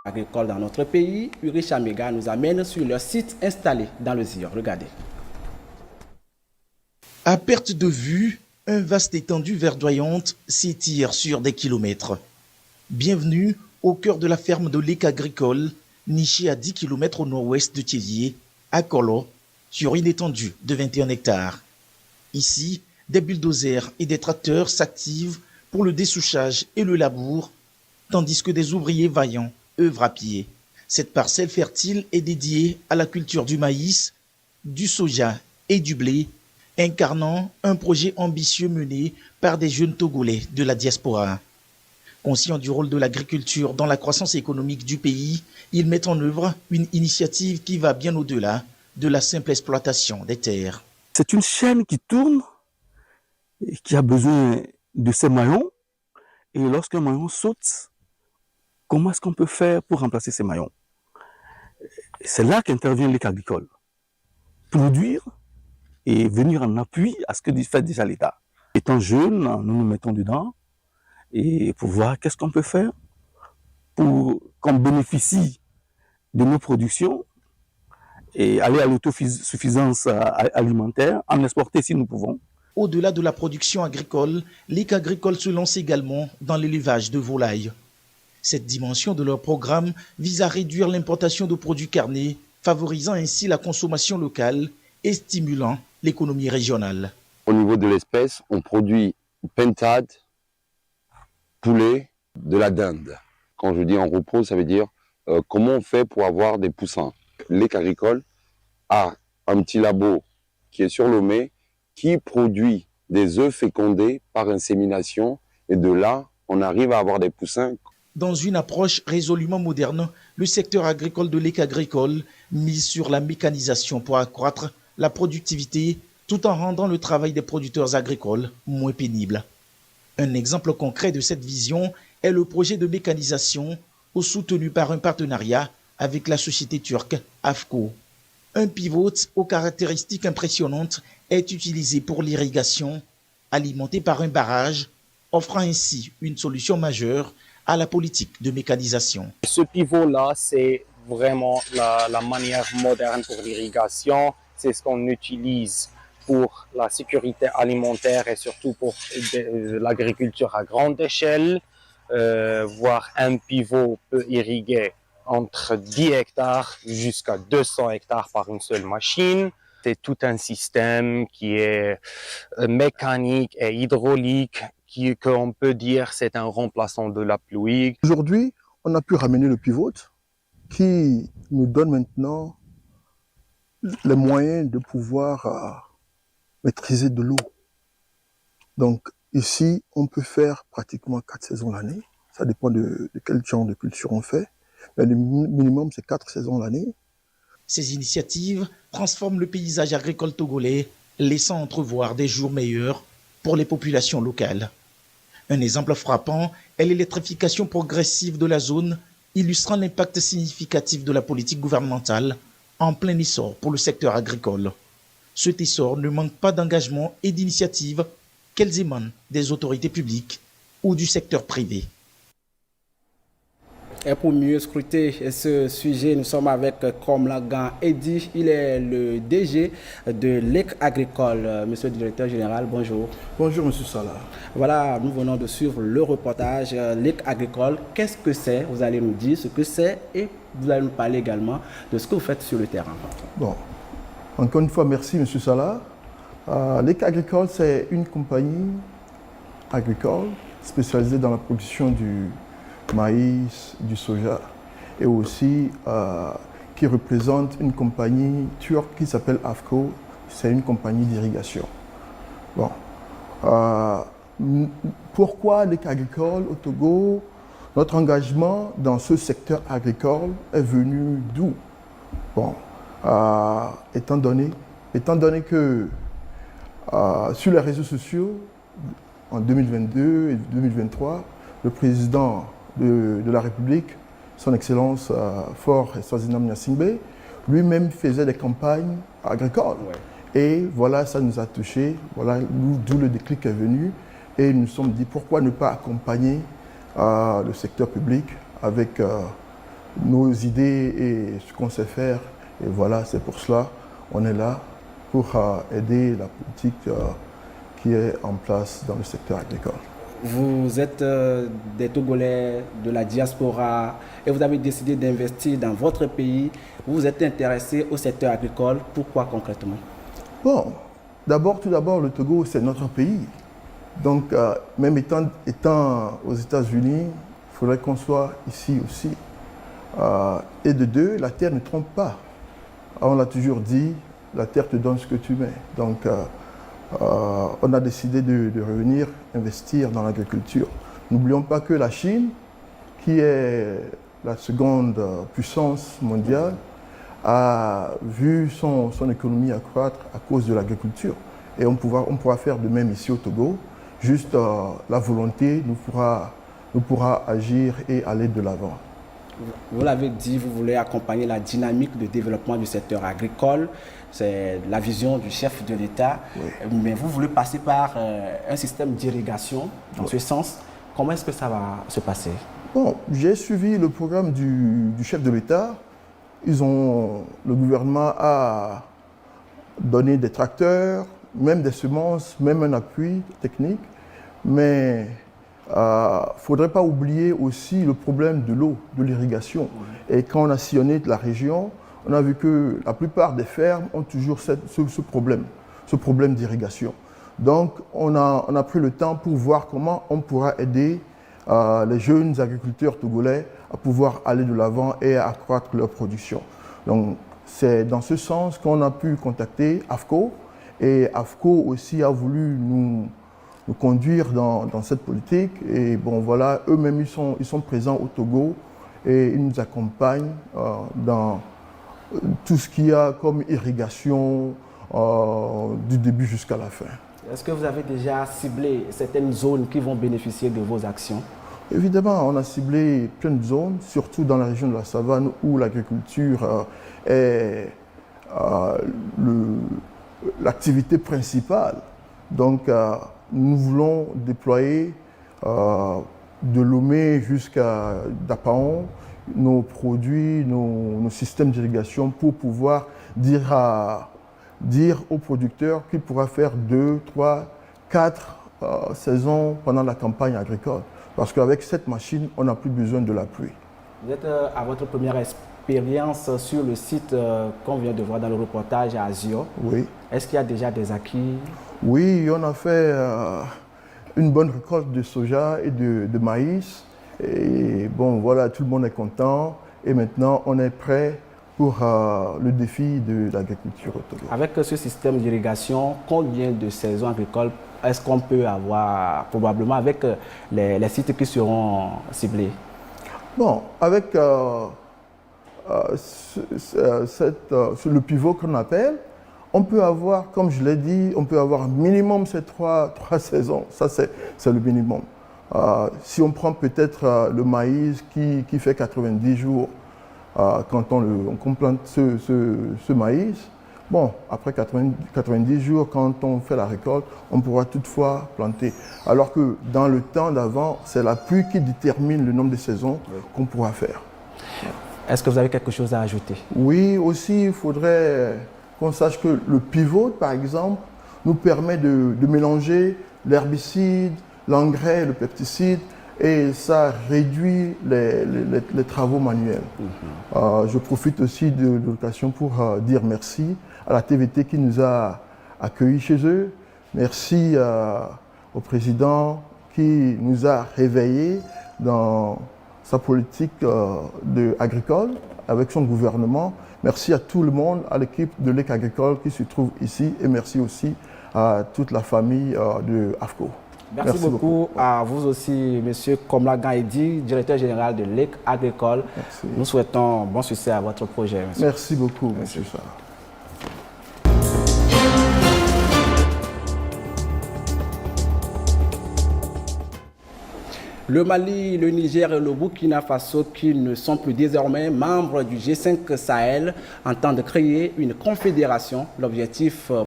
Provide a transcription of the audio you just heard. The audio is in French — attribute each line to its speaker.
Speaker 1: agricole dans notre pays, Uri Chamega nous amène sur leur site installé dans le Zion. Regardez.
Speaker 2: À perte de vue, un vaste étendue verdoyante s'étire sur des kilomètres. Bienvenue au cœur de la ferme de Lek Agricole, nichée à 10 km au nord-ouest de Thiévié, à Kolo, sur une étendue de 21 hectares. Ici, des bulldozers et des tracteurs s'activent pour le dessouchage et le labour, tandis que des ouvriers vaillants œuvrent à pied. Cette parcelle fertile est dédiée à la culture du maïs, du soja et du blé, incarnant un projet ambitieux mené par des jeunes Togolais de la diaspora. Conscients du rôle de l'agriculture dans la croissance économique du pays, ils mettent en œuvre une initiative qui va bien au-delà de la simple exploitation des terres.
Speaker 3: C'est une chaîne qui tourne et qui a besoin de ses maillons. Et lorsqu'un maillon saute, comment est-ce qu'on peut faire pour remplacer ces maillons? C'est là qu'intervient Lek Agricole. Produire et venir en appui à ce que fait déjà l'État. Étant jeunes, nous nous mettons dedans et pour voir qu'est-ce qu'on peut faire pour qu'on bénéficie de nos productions et aller à l'autosuffisance alimentaire, en exporter si nous pouvons.
Speaker 2: Au-delà de la production agricole, Lek Agricole se lance également dans l'élevage de volailles. Cette dimension de leur programme vise à réduire l'importation de produits carnés, favorisant ainsi la consommation locale et stimulant l'économie régionale.
Speaker 4: Au niveau de l'espèce, on produit pintade, poulet, de la dinde. Quand je dis en repos, ça veut dire comment on fait pour avoir des poussins. Lek Agricole a un petit labo qui est sur Lomé, qui produit des œufs fécondés par insémination. Et de là, on arrive à avoir des poussins.
Speaker 2: Dans une approche résolument moderne, le secteur agricole de Lek Agricole mise sur la mécanisation pour accroître la productivité tout en rendant le travail des producteurs agricoles moins pénible. Un exemple concret de cette vision est le projet de mécanisation soutenu par un partenariat avec la société turque AFCO. Un pivot aux caractéristiques impressionnantes est utilisé pour l'irrigation, alimenté par un barrage, offrant ainsi une solution majeure à la politique de mécanisation.
Speaker 5: Ce pivot-là, c'est vraiment la manière moderne pour l'irrigation. C'est ce qu'on utilise pour la sécurité alimentaire et surtout pour l'agriculture à grande échelle. Voire un pivot peut irriguer entre 10 hectares jusqu'à 200 hectares par une seule machine. C'est tout un système qui est mécanique et hydraulique, qu'on peut dire c'est un remplaçant de la pluie.
Speaker 6: Aujourd'hui, on a pu ramener le pivot qui nous donne maintenant les moyens de pouvoir maîtriser de l'eau. Donc ici, on peut faire pratiquement 4 saisons l'année. Ça dépend de quel genre de culture on fait. Mais le minimum, c'est 4 saisons l'année.
Speaker 2: Ces initiatives transforment le paysage agricole togolais, laissant entrevoir des jours meilleurs pour les populations locales. Un exemple frappant est l'électrification progressive de la zone, illustrant l'impact significatif de la politique gouvernementale en plein essor pour le secteur agricole. Cet essor ne manque pas d'engagement et d'initiatives, qu'elles émanent des autorités publiques ou du secteur privé.
Speaker 1: Et pour mieux scruter ce sujet, nous sommes avec Komlagan Eddy. Il est le DG de Lek Agricole. Monsieur le directeur général, bonjour.
Speaker 6: Bonjour, monsieur Salah.
Speaker 1: Voilà, nous venons de suivre le reportage Lek Agricole. Qu'est-ce que c'est? Vous allez nous dire ce que c'est et vous allez nous parler également de ce que vous faites sur le terrain.
Speaker 6: Bon, encore une fois, merci, monsieur Salah. Lek Agricole, c'est une compagnie agricole spécialisée dans la production du maïs, du soja, et aussi qui représente une compagnie turque qui s'appelle AFCO. C'est une compagnie d'irrigation. Bon. Pourquoi Lek Agricole au Togo? Notre engagement dans ce secteur agricole est venu d'où? Bon, étant donné que sur les réseaux sociaux, en 2022 et 2023, le président de la République, son Excellence Faure Swazilam Gnassingbé, lui-même faisait des campagnes agricoles. Ouais. Et voilà, ça nous a touchés, voilà d'où le déclic est venu. Et nous nous sommes dit, pourquoi ne pas accompagner le secteur public avec nos idées et ce qu'on sait faire. Et voilà, c'est pour cela on est là pour aider la politique qui est en place dans le secteur agricole.
Speaker 1: Vous êtes des Togolais de la diaspora et vous avez décidé d'investir dans votre pays. Vous vous êtes intéressé au secteur agricole. Pourquoi concrètement?
Speaker 6: Bon, tout d'abord, le Togo, c'est notre pays. Donc, même étant aux États-Unis, il faudrait qu'on soit ici aussi. Et de deux, la terre ne trompe pas. On l'a toujours dit, la terre te donne ce que tu mets. Donc, on a décidé de revenir investir dans l'agriculture. N'oublions pas que la Chine, qui est la seconde puissance mondiale, a vu son économie accroître à cause de l'agriculture. Et on pourra faire de même ici au Togo. Juste la volonté nous pourra agir et aller de l'avant.
Speaker 1: Vous l'avez dit, vous voulez accompagner la dynamique de développement du secteur agricole. C'est la vision du chef de l'État. Oui. Mais vous voulez passer par un système d'irrigation dans ce sens. Comment est-ce que ça va se passer?
Speaker 6: Bon, j'ai suivi le programme du chef de l'État. Le gouvernement a donné des tracteurs, même des semences, même un appui technique. Mais il ne faudrait pas oublier aussi le problème de l'eau, de l'irrigation. Et quand on a sillonné la région, on a vu que la plupart des fermes ont toujours ce problème d'irrigation. Donc, on a pris le temps pour voir comment on pourra aider les jeunes agriculteurs togolais à pouvoir aller de l'avant et à accroître leur production. Donc, c'est dans ce sens qu'on a pu contacter AFCO. Et AFCO aussi a voulu nous conduire dans cette politique. Et bon, voilà, eux-mêmes, ils sont présents au Togo et ils nous accompagnent dans tout ce qu'il y a comme irrigation du début jusqu'à la fin.
Speaker 1: Est-ce que vous avez déjà ciblé certaines zones qui vont bénéficier de vos actions?
Speaker 6: Évidemment, on a ciblé plein de zones, surtout dans la région de la savane où l'agriculture est l'activité principale. Donc, nous voulons déployer de Lomé jusqu'à Dapaon nos produits, nos systèmes d'irrigation pour pouvoir dire aux producteurs qu'ils pourront faire 2, 3, 4 saisons pendant la campagne agricole. Parce qu'avec cette machine, on n'a plus besoin de la pluie.
Speaker 1: Vous êtes à votre première expérience sur le site qu'on vient de voir dans le reportage à Azio.
Speaker 6: Oui.
Speaker 1: Est-ce qu'il y a déjà des acquis?
Speaker 6: Oui, on a fait une bonne récolte de soja et de maïs. Et bon, voilà, tout le monde est content. Et maintenant, on est prêt pour le défi de l'agriculture au Togo.
Speaker 1: Avec ce système d'irrigation, combien de saisons agricoles est-ce qu'on peut avoir probablement avec les sites qui seront ciblés? Bon,
Speaker 6: avec le pivot qu'on appelle, on peut avoir, comme je l'ai dit, on peut avoir minimum ces trois saisons. Ça, c'est le minimum. Si on prend peut-être le maïs qui fait 90 jours, quand on plante ce maïs, bon, après 90 jours, quand on fait la récolte, on pourra toutefois planter. Alors que dans le temps d'avant, c'est la pluie qui détermine le nombre de saisons qu'on pourra faire.
Speaker 1: Est-ce que vous avez quelque chose à ajouter?
Speaker 6: Oui, aussi, il faudrait qu'on sache que le pivot, par exemple, nous permet de mélanger l'herbicide, l'engrais, le pesticide, et ça réduit les travaux manuels. Je profite aussi de l'occasion pour dire merci à la TVT qui nous a accueillis chez eux. Merci au président qui nous a réveillés dans sa politique agricole avec son gouvernement. Merci à tout le monde, à l'équipe de l'EC Agricole qui se trouve ici et merci aussi à toute la famille de AFCO.
Speaker 1: Merci beaucoup à vous aussi, M. Komlagan Edi, directeur général de l'EC Agricole. Merci. Nous souhaitons bon succès à votre projet. Monsieur.
Speaker 6: Merci beaucoup, M. Sarr.
Speaker 1: Le Mali, le Niger et le Burkina Faso, qui ne sont plus désormais membres du G5 Sahel, entendent créer une confédération. L'objectif